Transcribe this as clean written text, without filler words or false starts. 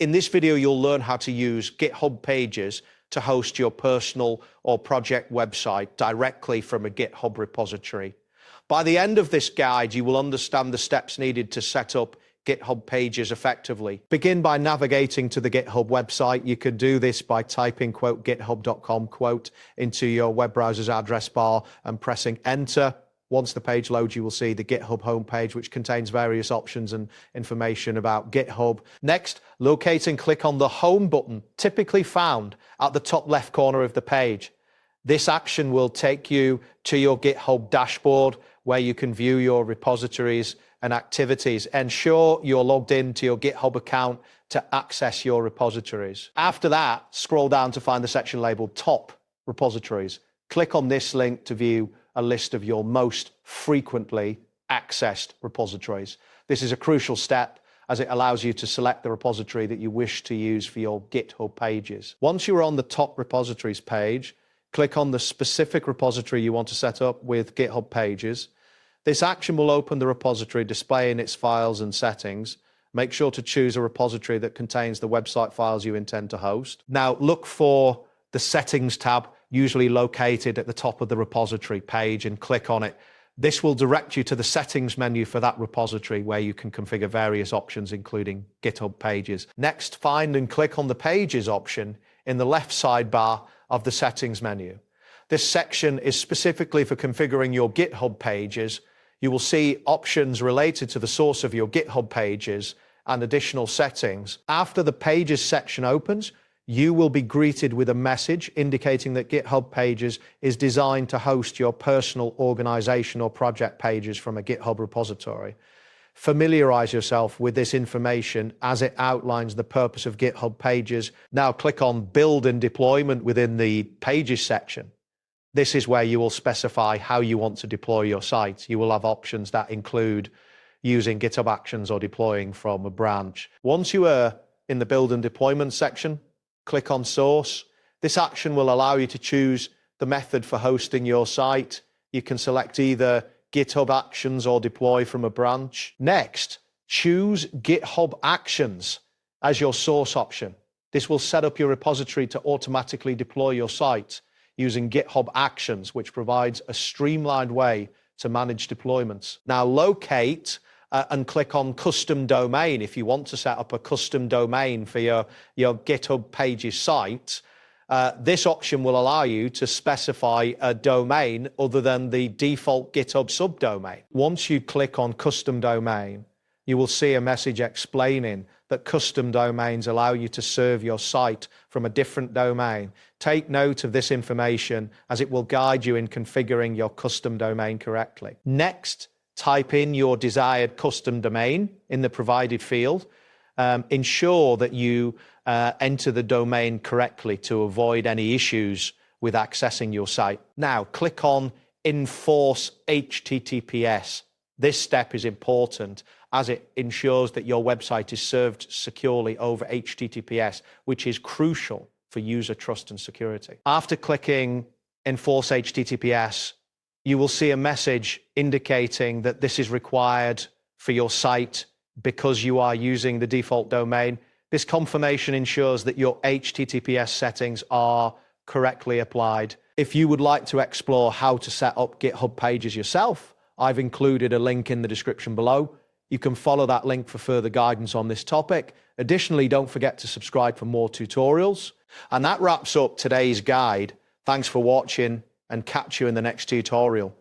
In this video, you'll learn how to use GitHub Pages to host your personal or project website directly from a GitHub repository. By the end of this guide, you will understand the steps needed to set up GitHub Pages effectively. Begin by navigating to the GitHub website. You could do this by typing .github.com into your web browser's address bar and pressing enter. Once the page loads, you will see the GitHub homepage, which contains various options and information about GitHub. Next, locate and click on the Home button, typically found at the top left corner of the page. This action will take you to your GitHub dashboard, where you can view your repositories and activities. Ensure you're logged into your GitHub account to access your repositories. After that, scroll down to find the section labeled Top Repositories. Click on this link to view a list of your most frequently accessed repositories. This is a crucial step as it allows you to select the repository that you wish to use for your GitHub pages. Once you're on the top repositories page, click on the specific repository you want to set up with GitHub Pages. This action will open the repository, displaying its files and settings. Make sure to choose a repository that contains the website files you intend to host. Now look for the Settings tab, usually located at the top of the repository page, and click on it. This will direct you to the settings menu for that repository, where you can configure various options, including GitHub Pages. Next, find and click on the Pages option in the left sidebar of the settings menu. This section is specifically for configuring your GitHub pages. You will see options related to the source of your GitHub pages and additional settings. After the Pages section opens, you will be greeted with a message indicating that GitHub Pages is designed to host your personal organization or project pages from a GitHub repository. Familiarize yourself with this information as it outlines the purpose of GitHub Pages. Now click on Build and Deployment within the Pages section. This is where you will specify how you want to deploy your site. You will have options that include using GitHub Actions or deploying from a branch. Once you are in the Build and Deployment section, click on Source. This action will allow you to choose the method for hosting your site. You can select either GitHub Actions or deploy from a branch. Next, choose GitHub Actions as your source option. This will set up your repository to automatically deploy your site using GitHub Actions, which provides a streamlined way to manage deployments. Now locate and click on Custom Domain if you want to set up a custom domain for your GitHub Pages site. This option will allow you to specify a domain other than the default GitHub subdomain. Once you click on Custom Domain, you will see a message explaining that custom domains allow you to serve your site from a different domain. Take note of this information as it will guide you in configuring your custom domain correctly. Next, type in your desired custom domain in the provided field. Ensure that you enter the domain correctly to avoid any issues with accessing your site. Now, click on Enforce HTTPS. This step is important as it ensures that your website is served securely over HTTPS, which is crucial for user trust and security. After clicking Enforce HTTPS, you will see a message indicating that this is required for your site because you are using the default domain. This confirmation ensures that your HTTPS settings are correctly applied. If you would like to explore how to set up GitHub Pages yourself, I've included a link in the description below. You can follow that link for further guidance on this topic. Additionally, don't forget to subscribe for more tutorials. And that wraps up today's guide. Thanks for watching, and catch you in the next tutorial.